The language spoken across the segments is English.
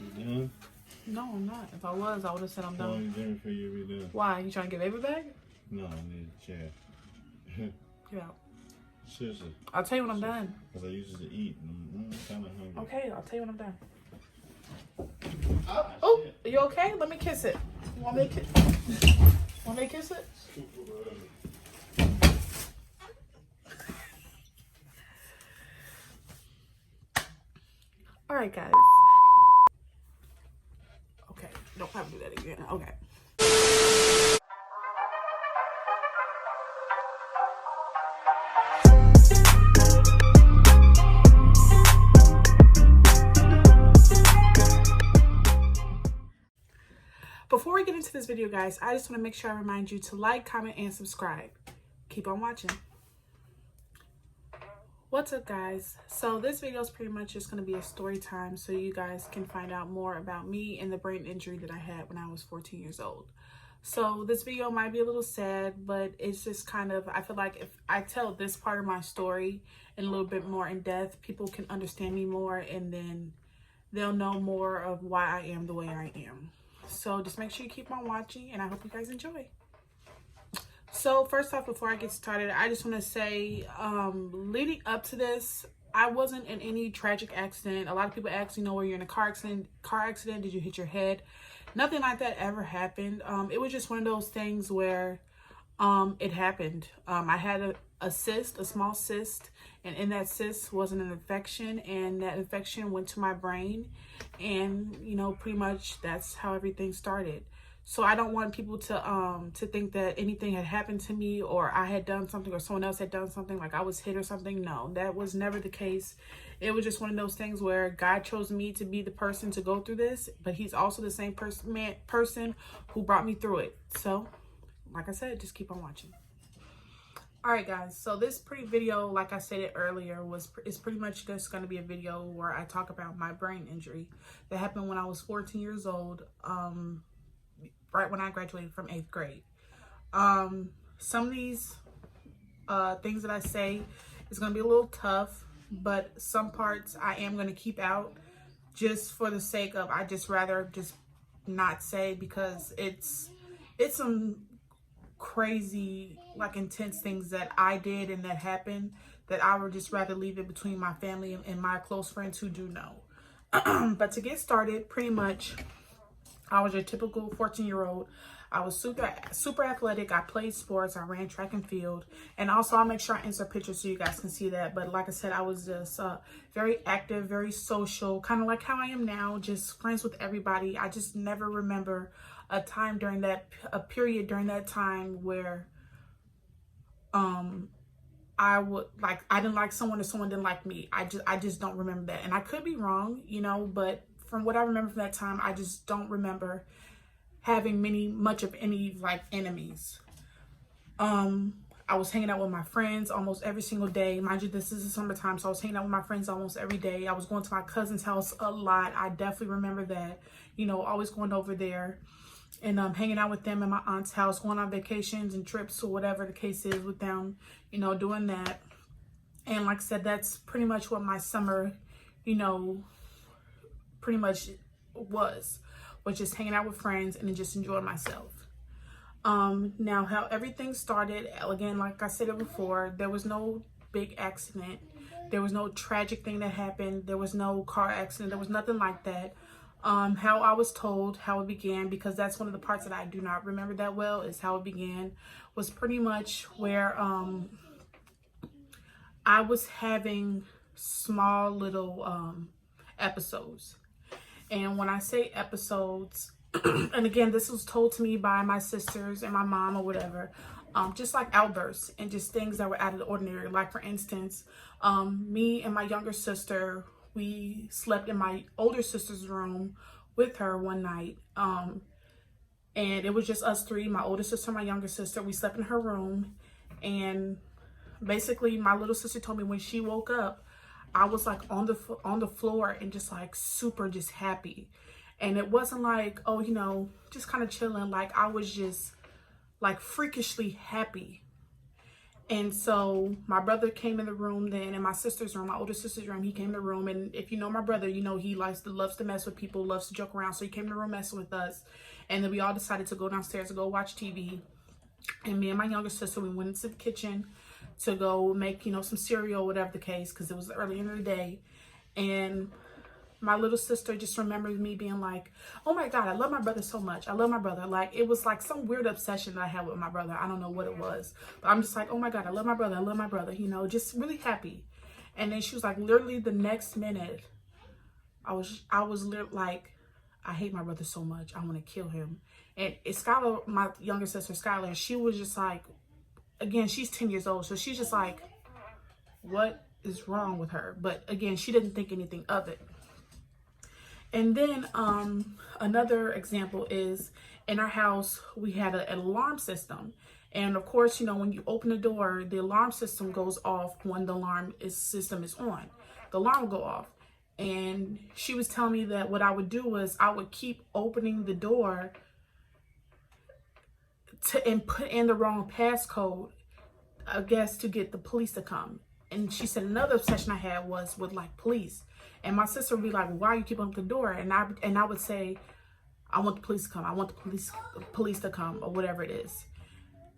You done? No, I'm not. If I was, I would have said I'm How long done. you dinner for you to be done? Why? You trying to get baby back? No, I need a chair. Yeah. Seriously. I'll tell you when I'm done. Because I used to eat and I'm kind of hungry. Okay, I'll tell you when I'm done. Ah, Oh, shit. are you okay? Let me kiss it. Want me to kiss? Want me to kiss it? All right, guys. Okay, don't have to do that again. Okay. Before we get into this video, guys, I just want to make sure I remind you to like, comment, and subscribe. Keep on watching. What's up, guys? So this video is pretty much just going to be a story time so you guys can find out more about me and the brain injury that I had when I was 14 years old. So this video might be a little sad, but it's just kind of, I feel like if I tell this part of my story in a little bit more in depth, people can understand me more, and then they'll know more of why I am the way I am. So just make sure you keep on watching, and I hope you guys enjoy. So first off, before I get started, I just want to say, leading up to this, I wasn't in any tragic accident. A lot of people ask, were you in a car accident? Did you hit your head? Nothing like that ever happened. It was just one of those things where it happened. I had a cyst, a small cyst, and in that cyst was an infection, and that infection went to my brain, and pretty much that's how everything started. So I don't want people to think that anything had happened to me, or I had done something, or someone else had done something, like I was hit or something. No, that was never the case. It was just one of those things where God chose me to be the person to go through this, but he's also the same person who brought me through it. So like I said, just keep on watching. All right, guys, so this video, like I said earlier, is pretty much just going to be a video where I talk about my brain injury that happened when I was 14 years old, right when I graduated from 8th grade. Some of these things that I say is going to be a little tough, but some parts I am going to keep out just for the sake of, I just rather just not say, because it's some crazy, like, intense things that I did and that happened that I would just rather leave it between my family and my close friends who do know. But to get started, pretty much I was your typical 14-year-old. I was super athletic. I played sports. I ran track and field. And also, I'll make sure I insert pictures so you guys can see that. But like I said, I was just very active, very social, kind of like how I am now, just friends with everybody. I just never remember a time during a period during that time where I didn't like someone or someone didn't like me. I just don't remember that. And I could be wrong, but from what I remember from that time, I just don't remember having much of any like enemies. I was hanging out with my friends almost every single day. Mind you, this is the summertime, so I was hanging out with my friends almost every day. I was going to my cousin's house a lot. I definitely remember that, always going over there and hanging out with them in my aunt's house, going on vacations and trips or whatever the case is with them, doing that. And like I said, that's pretty much what my summer, pretty much was just hanging out with friends and just enjoying myself. Now, how everything started, again, like I said it before, there was no big accident. There was no tragic thing that happened. There was no car accident. There was nothing like that. How I was told, how it began, because that's one of the parts that I do not remember that well, is how it began, was pretty much where I was having small little episodes. And when I say episodes, and again, this was told to me by my sisters and my mom or whatever, just like outbursts and just things that were out of the ordinary. Like, for instance, me and my younger sister, we slept in my older sister's room with her one night. And it was just us three, my older sister, my younger sister. We slept in her room. And basically, my little sister told me when she woke up, I was like on the floor and just like super just happy. And it wasn't like, oh, just kind of chilling. Like, I was just like freakishly happy. And so my brother came in the room then, in my sister's room, my older sister's room. He came in the room, and if you know my brother, you know he loves to mess with people, loves to joke around. So he came in the room messing with us, and then we all decided to go downstairs to go watch TV. And me and my younger sister, we went into the kitchen to go make, you know, some cereal, whatever the case, because it was early in the day. And my little sister just remembers me being like, oh my God, I love my brother so much. I love my brother. Like, it was like some weird obsession that I had with my brother. I don't know what it was, but I'm just like, oh my God, I love my brother. I love my brother, you know, just really happy. And then she was like, literally the next minute, I was like, I hate my brother so much. I want to kill him. And Skylar, my younger sister, Skylar, she was just like, again, she's 10 years old. So she's just like, what is wrong with her? But again, she didn't think anything of it. And then another example is in our house, we had an alarm system. And of course, you know, when you open the door, the alarm system goes off when the system is on. The alarm will go off. And she was telling me that what I would do was I would keep opening the door and put in the wrong passcode, I guess, to get the police to come. And she said another obsession I had was with like police. And my sister would be like, why are you keeping up the door? And I would say, I want the police to come. I want the police to come, or whatever it is.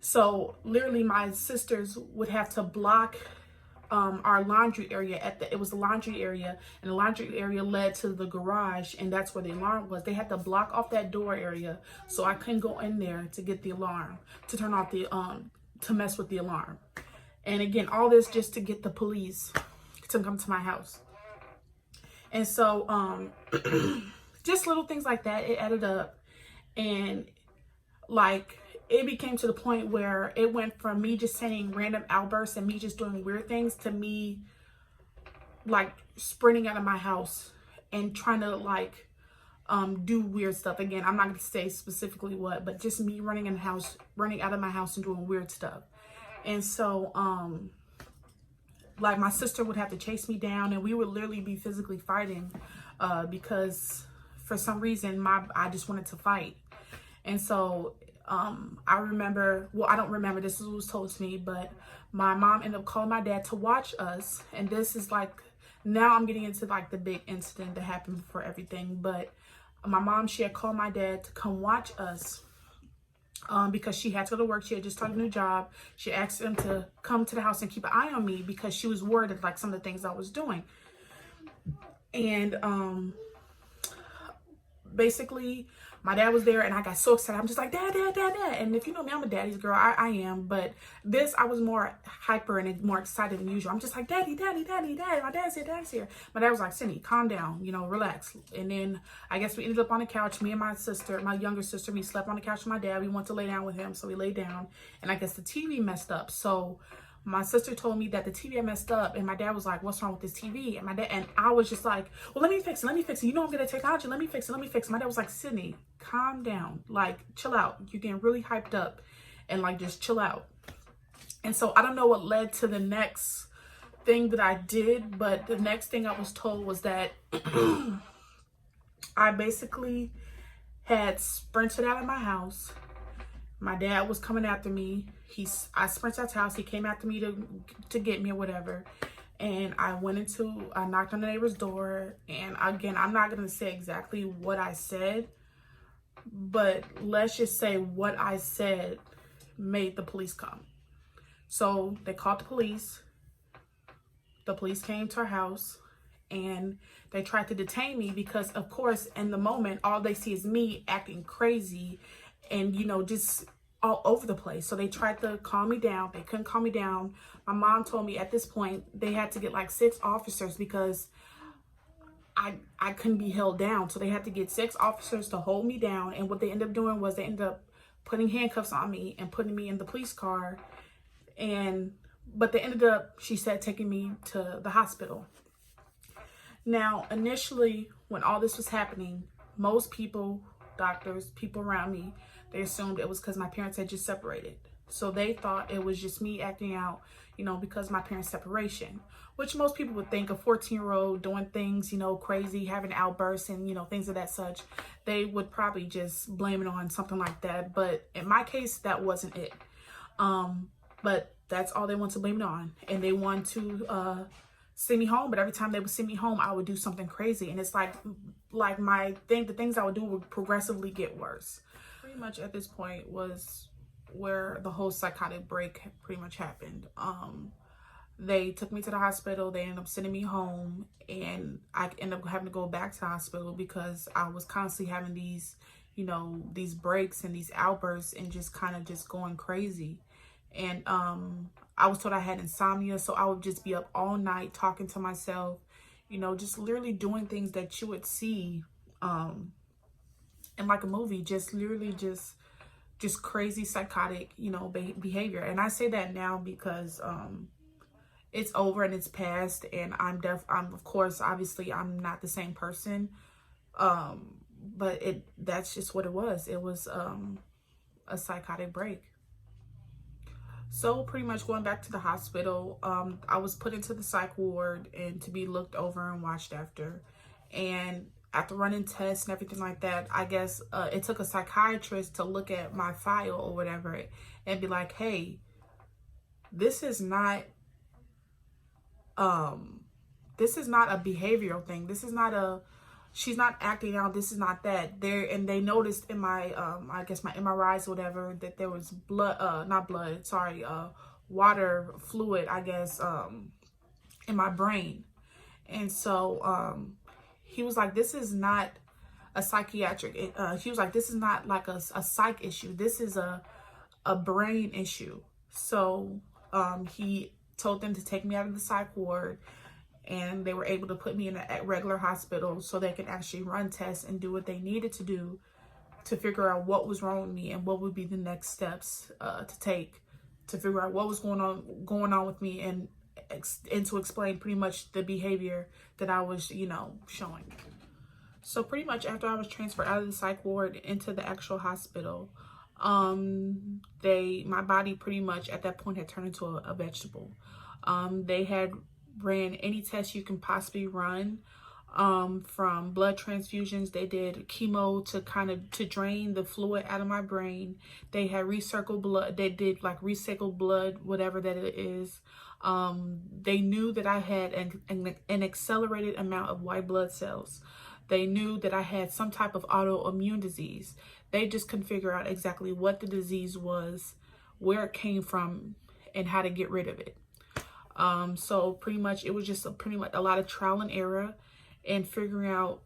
So literally my sisters would have to block our laundry area. It was the laundry area, and the laundry area led to the garage, and that's where the alarm was. They had to block off that door area so I couldn't go in there to get the alarm, to turn off the, to mess with the alarm. And again, all this just to get the police to come to my house. And so, just little things like that, it added up. And like, it became to the point where it went from me just saying random outbursts and me just doing weird things to me like sprinting out of my house and trying to like, do weird stuff. Again, I'm not going to say specifically what, but just me running out of my house and doing weird stuff. And so, like my sister would have to chase me down, and we would literally be physically fighting because for some reason I just wanted to fight. And so I remember, well, I don't remember, this is what was told to me, but my mom ended up calling my dad to watch us. And this is like, now I'm getting into like the big incident that happened before everything. But my mom, she had called my dad to come watch us. Because she had to go to work. She had just started a new job. She asked him to come to the house and keep an eye on me because she was worried at like some of the things I was doing. And basically my dad was there, and I got so excited. I'm just like, dad, dad, dad, dad. And if you know me, I'm a daddy's girl. I am. But this, I was more hyper and more excited than usual. I'm just like, daddy, daddy, daddy, daddy. My dad's here, dad's here. My dad was like, Cindy, calm down, you know, relax. And then I guess we ended up on the couch. Me and my sister, my younger sister, we slept on the couch with my dad. We went to lay down with him. So we laid down, and I guess the TV messed up. So my sister told me that the TV had messed up, and my dad was like, what's wrong with this TV? And I was just like, well, let me fix it. You know I'm good at technology. Let me fix it. My dad was like, Sydney, calm down. Like, chill out. You're getting really hyped up, and like, just chill out. And so I don't know what led to the next thing that I did, but the next thing I was told was that I basically had sprinted out of my house. My dad was coming after me. I sprinted out the house. He came after me to get me or whatever. And I knocked on the neighbor's door. And again, I'm not going to say exactly what I said, but let's just say what I said made the police come. So they called the police. The police came to our house, and they tried to detain me because, of course, in the moment, all they see is me acting crazy and, you know, just all over the place. So they tried to calm me down. They couldn't calm me down. My mom told me at this point they had to get like 6 officers because I couldn't be held down. So they had to get 6 officers to hold me down. And what they ended up doing was they ended up putting handcuffs on me and putting me in the police car. But they ended up, she said, taking me to the hospital. Now, initially, when all this was happening, most people, doctors, people around me, they assumed it was because my parents had just separated. So they thought it was just me acting out, you know, because of my parents' separation, which most people would think a 14-year-old doing things, you know, crazy, having outbursts and, you know, things of that such. They would probably just blame it on something like that. But in my case, that wasn't it. But that's all they want to blame it on. And they want to send me home, but every time they would send me home, I would do something crazy. And it's like the things I would do would progressively get worse. Pretty much at this point was where the whole psychotic break pretty much happened. They took me to the hospital. They ended up sending me home, and I ended up having to go back to the hospital because I was constantly having these, you know, these breaks and these outbursts and just kind of just going crazy. And I was told I had insomnia, so I would just be up all night talking to myself, you know, just literally doing things that you would see in like a movie, just literally just crazy psychotic, you know, behavior. And I say that now because it's over and it's past, and I'm of course, obviously I'm not the same person, but that's just what it was. It was a psychotic break. So pretty much going back to the hospital, I was put into the psych ward and to be looked over and watched after. And after running tests and everything like that, I guess it took a psychiatrist to look at my file or whatever and be like, hey, this is not a behavioral thing. This is not she's not acting out. This is not that. And they noticed in my, I guess my MRIs or whatever, that there was water fluid, I guess, in my brain. And so, he was like, this is not a psychiatric, he was like, this is not like a psych issue. This is a brain issue. So, he told them to take me out of the psych ward, and they were able to put me in a regular hospital so they could actually run tests and do what they needed to do to figure out what was wrong with me and what would be the next steps to take to figure out what was going on with me, and to explain pretty much the behavior that I was, you know, showing. So pretty much after I was transferred out of the psych ward into the actual hospital, my body pretty much at that point had turned into a vegetable. They had ran any test you can possibly run, from blood transfusions. They did chemo to drain the fluid out of my brain. They had recircled blood. They did like recycled blood, whatever that it is. They knew that I had an accelerated amount of white blood cells. They knew that I had some type of autoimmune disease. They just couldn't figure out exactly what the disease was, where it came from, and how to get rid of it. So pretty much it was just pretty much a lot of trial and error and figuring out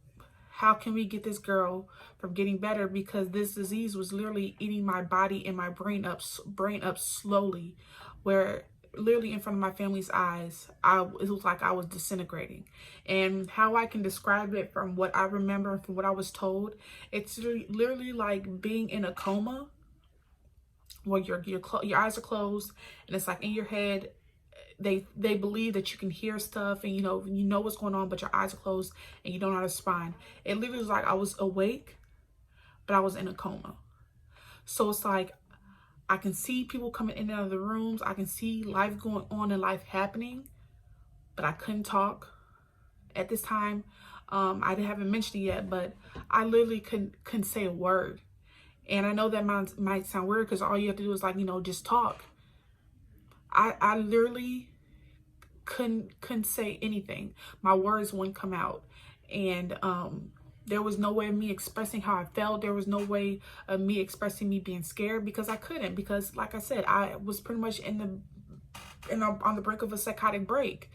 how can we get this girl from getting better, because this disease was literally eating my body and my brain up slowly, where literally in front of my family's eyes, it was like I was disintegrating. And how I can describe it from what I remember and from what I was told, it's literally like being in a coma where your eyes are closed and it's like in your head. They believe that you can hear stuff and you know what's going on, but your eyes are closed and you don't know how to respond. It literally was like I was awake, but I was in a coma. So it's like I can see people coming in and out of the rooms. I can see life going on and life happening, but I couldn't talk at this time. I haven't mentioned it yet, but I literally couldn't say a word. And I know that might sound weird because all you have to do is like, just talk. I literally couldn't say anything. My words wouldn't come out. And there was no way of me expressing how I felt. There was no way of me expressing me being scared, because I couldn't, because like I said, I was pretty much on the brink of a psychotic break.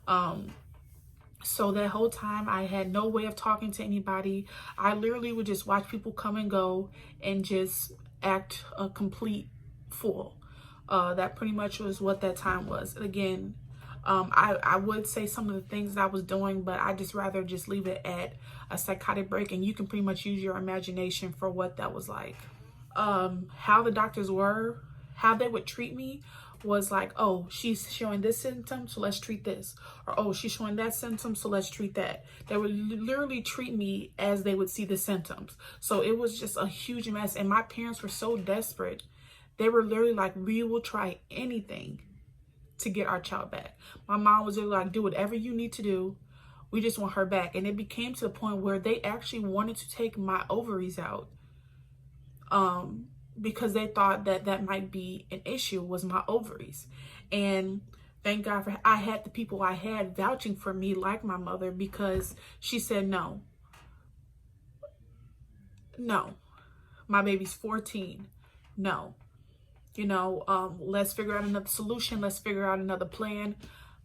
So that whole time I had no way of talking to anybody. I literally would just watch people come and go and just act a complete fool. That pretty much was what that time was. And again, I would say some of the things that I was doing, but I just rather just leave it at a psychotic break, and you can pretty much use your imagination for what that was like. How the doctors were, how they would treat me was like, oh, she's showing this symptom, so let's treat this. Or, oh, she's showing that symptom, so let's treat that. They would literally treat me as they would see the symptoms. So it was just a huge mess. And my parents were so desperate. They were literally like, we will try anything to get our child back. My mom was literally like, do whatever you need to do. We just want her back. And it became to the point where they actually wanted to take my ovaries out, because they thought that might be an issue, was my ovaries. And thank God for I had the people I had vouching for me, like my mother, because she said, no, no, my baby's 14. No, let's figure out another solution. Let's figure out another plan.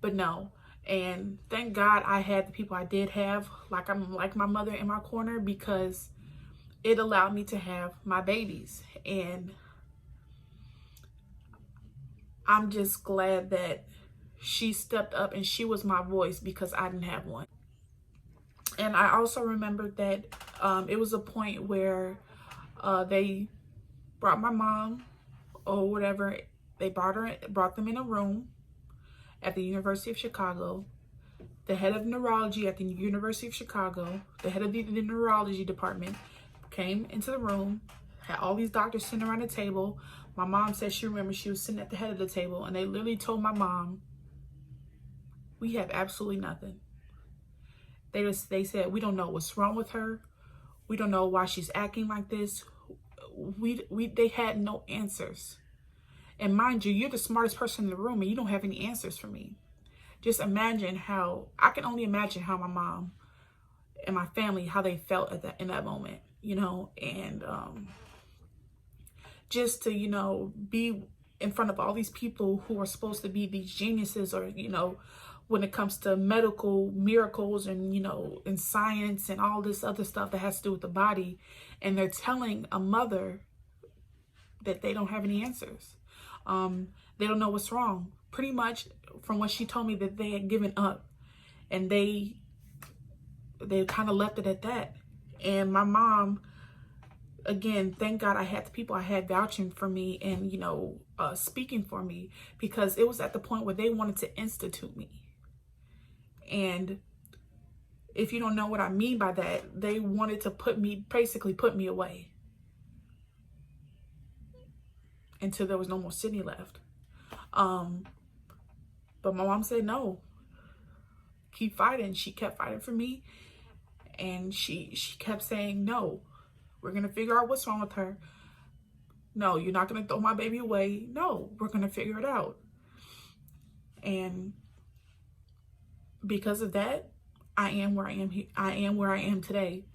But no. And thank God I had the people I did have, like my mother in my corner, because it allowed me to have my babies. And I'm just glad that she stepped up and she was my voice, because I didn't have one. And I also remembered that it was a point where they brought my mom or whatever. They brought them in a room at the University of Chicago. The head of neurology at the University of Chicago, the head of the neurology department, came into the room, had all these doctors sitting around the table. My mom said she remembers she was sitting at the head of the table, and they literally told my mom, we have absolutely nothing. They said, we don't know what's wrong with her. We don't know why she's acting like this. They had no answers. And mind you, you're the smartest person in the room and you don't have any answers for me. Just imagine I can only imagine how my mom and my family, how they felt in that moment, and just to, be in front of all these people who are supposed to be these geniuses, or, when it comes to medical miracles and, and science and all this other stuff that has to do with the body. And they're telling a mother that they don't have any answers. They don't know what's wrong. Pretty much from what she told me, that they had given up, and they kind of left it at that. And my mom, again, thank God I had the people I had vouching for me and, speaking for me, because it was at the point where they wanted to institute me. And if you don't know what I mean by that, they wanted to basically put me away until there was no more Sydney left. But my mom said, no, keep fighting. She kept fighting for me. And she kept saying, no, we're going to figure out what's wrong with her. No, you're not going to throw my baby away. No, we're going to figure it out. And because of that, I am where I am. I am where I am today.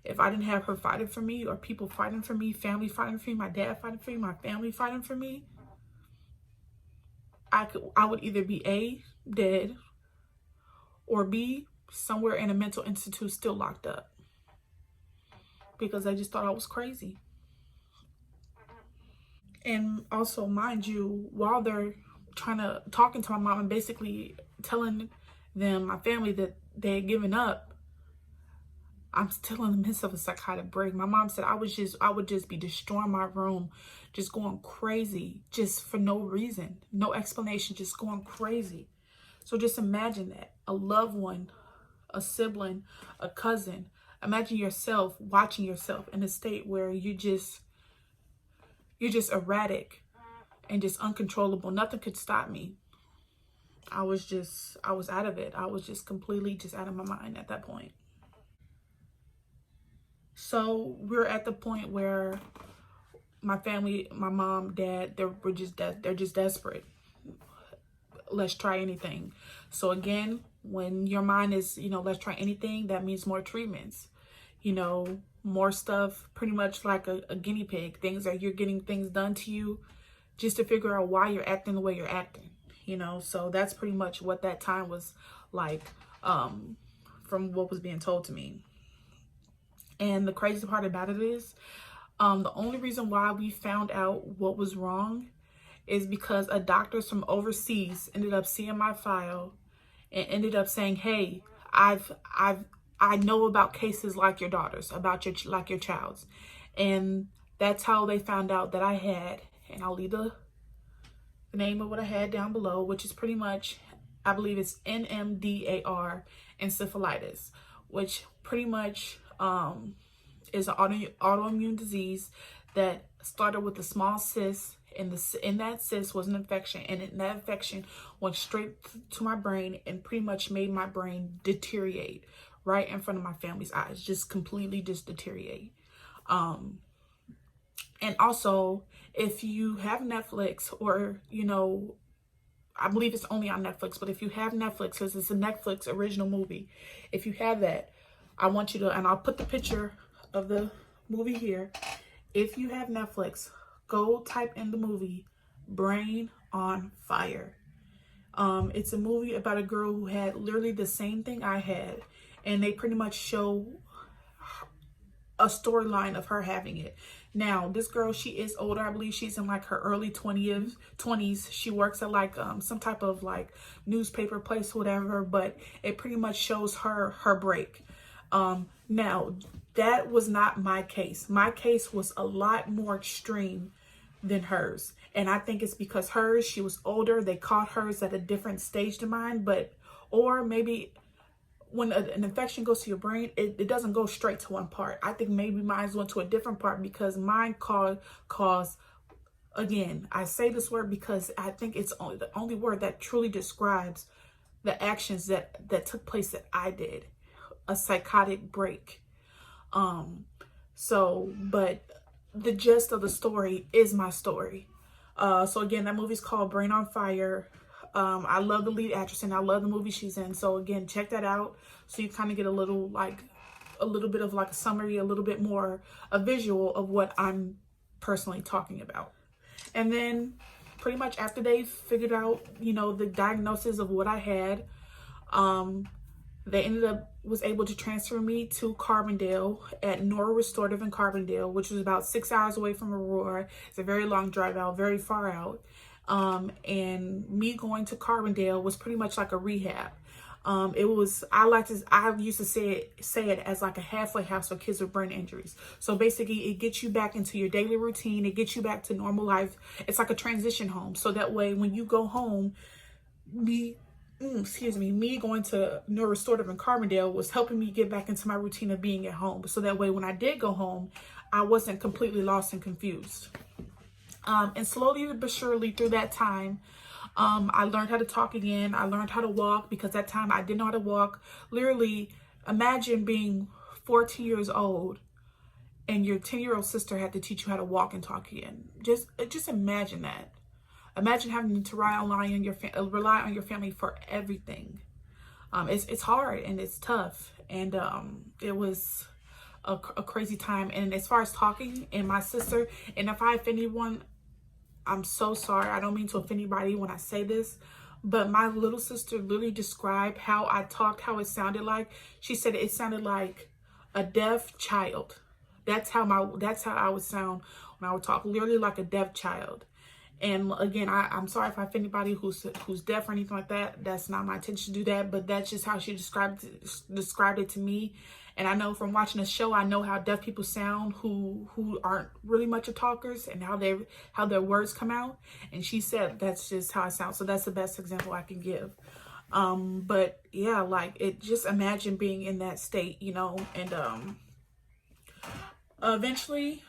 If I didn't have her fighting for me, or people fighting for me, family fighting for me, my dad fighting for me, my family fighting for me, I would either be A, dead, or B, somewhere in a mental institute still locked up, because I just thought I was crazy. And also, mind you, while they're talking to my mom and basically telling them, my family, that they had given up, I'm still in the midst of a psychotic break. My mom said I would just be destroying my room, just going crazy, just for no reason, no explanation, just going crazy. So just imagine that. A loved one, a sibling, a cousin. Imagine yourself watching yourself in a state where you're just erratic and just uncontrollable. Nothing could stop me. I was out of it. I was just completely just out of my mind at that point. So we're at the point where my family, my mom, dad, they're just desperate. Let's try anything. So again, when your mind is, let's try anything, that means more treatments, more stuff, pretty much like a guinea pig. Things that you're getting things done to you just to figure out why you're acting the way you're acting, So that's pretty much what that time was like, from what was being told to me. And the crazy part about it is, the only reason why we found out what was wrong is because a doctor from overseas ended up seeing my file and ended up saying, hey, I know about cases like your daughter's, like your child's. And that's how they found out that I had, and I'll leave the name of what I had down below, which is pretty much, I believe it's NMDAR encephalitis, which pretty much is an autoimmune disease that started with a small cyst, and in that cyst was an infection, and that infection went straight to my brain and pretty much made my brain deteriorate right in front of my family's eyes, just completely just deteriorate. And also, if you have Netflix or I believe it's only on Netflix, but if you have Netflix, because it's a Netflix original movie, if you have that, I want you to, and I'll put the picture of the movie here. If you have Netflix, go type in the movie Brain on Fire. It's a movie about a girl who had literally the same thing I had, and they pretty much show a storyline of her having it. Now, this girl, she is older. I believe she's in like her early 20s. She works at like some type of like newspaper place, whatever, but it pretty much shows her break. Now, that was not my case. My case was a lot more extreme than hers. And I think it's because hers, she was older. They caught hers at a different stage than mine, or maybe when an infection goes to your brain, it doesn't go straight to one part. I think maybe mine went to a different part because mine caused, again, I say this word because I think it's the only word that truly describes the actions that took place that I did. A psychotic break. But the gist of the story is my story. So again, that movie's called Brain on Fire. I love the lead actress and I love the movie she's in. So again, check that out. So you kind of get a little bit of like a summary, a little bit more a visual of what I'm personally talking about. And then pretty much after they figured out, the diagnosis of what I had, they was able to transfer me to Carbondale at Nora Restorative in Carbondale, which was about 6 hours away from Aurora. It's a very long drive out, very far out. And me going to Carbondale was pretty much like a rehab. I used to say it as like a halfway house for kids with brain injuries. So basically it gets you back into your daily routine. It gets you back to normal life. It's like a transition home. So that way, when you go home, me going to Neurorestorative in Carbondale was helping me get back into my routine of being at home. So that way, when I did go home, I wasn't completely lost and confused. And slowly but surely through that time, I learned how to talk again. I learned how to walk because that time I didn't know how to walk. Literally, imagine being 14 years old and your 10-year-old sister had to teach you how to walk and talk again. Just imagine that. Imagine having to rely on your family for everything. It's hard and it's tough, and it was a crazy time. And as far as talking and my sister, and if I offend anyone, I'm so sorry. I don't mean to offend anybody when I say this, but my little sister literally described how I talked, how it sounded like. She said it sounded like a deaf child. That's how I would sound when I would talk, literally like a deaf child. And again, I'm sorry if I offend anybody who's deaf or anything like that. That's not my intention to do that, but that's just how she described it to me. And I know from watching the show, I know how deaf people sound who aren't really much of talkers and how their words come out. And she said that's just how I sound. So that's the best example I can give. But yeah, like just imagine being in that state, and eventually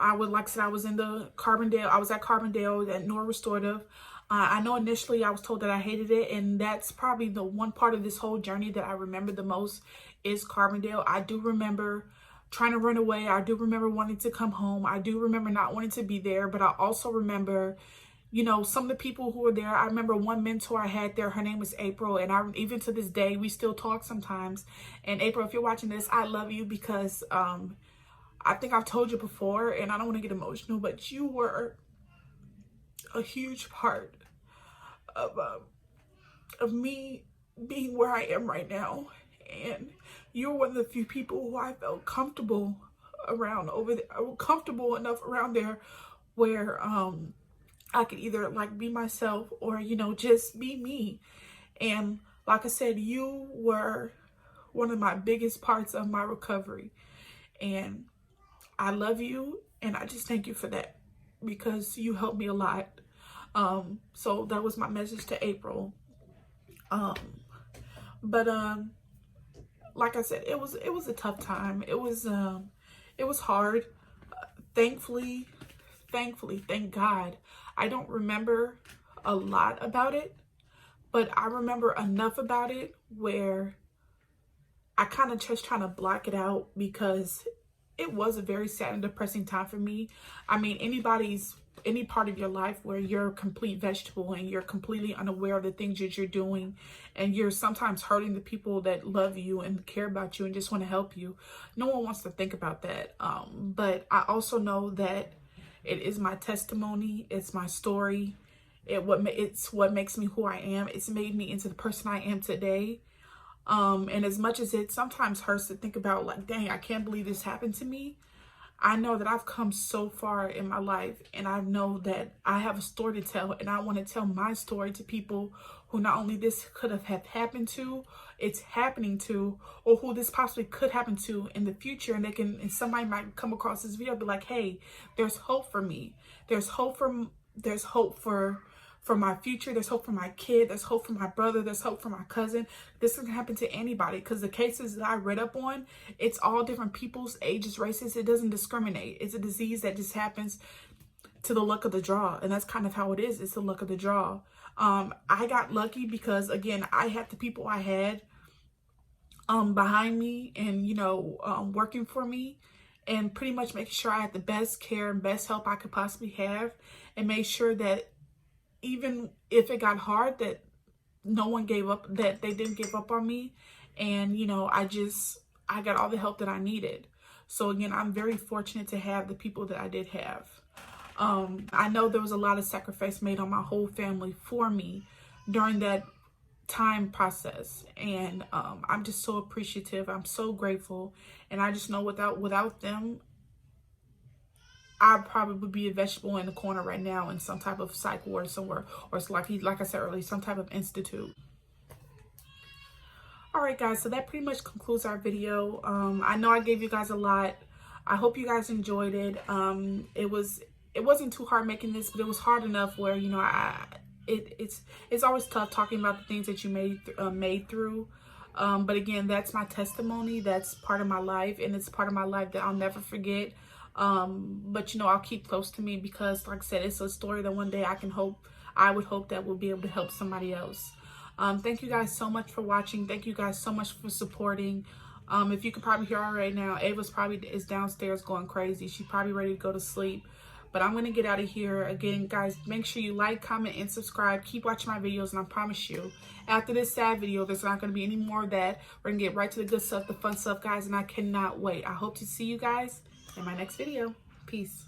I was in Carbondale. I was at Carbondale at Nora Restorative. I know initially I was told that I hated it, and that's probably the one part of this whole journey that I remember the most is Carbondale. I do remember trying to run away. I do remember wanting to come home. I do remember not wanting to be there, but I also remember, some of the people who were there. I remember one mentor I had there. Her name was April, and even to this day, we still talk sometimes. And April, if you're watching this, I love you because I think I've told you before, and I don't want to get emotional, but you were a huge part of me being where I am right now. And you're one of the few people who I felt comfortable around over there, comfortable enough around there where I could either like be myself or, just be me. And like I said, you were one of my biggest parts of my recovery. And I love you, and I just thank you for that because you helped me a lot. So that was my message to April. Like I said, it was a tough time. It was hard. Thankfully, thank God, I don't remember a lot about it, but I remember enough about it where I kind of just trying to block it out because it was a very sad and depressing time for me. I mean, anybody's any part of your life where you're a complete vegetable and you're completely unaware of the things that you're doing, and you're sometimes hurting the people that love you and care about you and just want to help you. No one wants to think about that. But I also know that it is my testimony. It's my story. It's what makes me who I am. It's made me into the person I am today. And as much as it sometimes hurts to think about, like, dang, I can't believe this happened to me, I know that I've come so far in my life, and I know that I have a story to tell, and I want to tell my story to people who not only this could have happened to, it's happening to, or who this possibly could happen to in the future. And and somebody might come across this video and be like, hey, there's hope for me. There's hope for my future. There's hope for my kid. There's hope for my brother. There's hope for my cousin. This can happen to anybody, because the cases that I read up on, it's all different people's ages, races. It doesn't discriminate. It's a disease that just happens to the luck of the draw. And that's kind of how it is. It's the luck of the draw. I got lucky because, again, I had the people I had behind me and, working for me, and pretty much making sure I had the best care and best help I could possibly have, and made sure that even if it got hard, that no one gave up, that they didn't give up on me. And, I got all the help that I needed. So again, I'm very fortunate to have the people that I did have. I know there was a lot of sacrifice made on my whole family for me during that time process. And I'm just so appreciative. I'm so grateful. And I just know without them, I'd probably be a vegetable in the corner right now in some type of psych ward somewhere, or it's like I said earlier, some type of institute. All right, guys, so that pretty much concludes our video. I know I gave you guys a lot. I hope you guys enjoyed it. It wasn't too hard making this, but it was hard enough where, it's always tough talking about the things that you made through. But again, that's my testimony. That's part of my life, and it's part of my life that I'll never forget. But I'll keep close to me, because like I said, it's a story that one day I would hope that we'll be able to help somebody else. Thank you guys so much for watching. Thank you guys so much for supporting. If you can probably hear her right now, Ava's is downstairs going crazy. She's probably ready to go to sleep. But I'm going to get out of here. Again, guys, make sure you like, comment, and subscribe. Keep watching my videos, and I promise you, after this sad video, there's not going to be any more of that. We're going to get right to the good stuff, the fun stuff, guys, and I cannot wait. I hope to see you guys in my next video. Peace.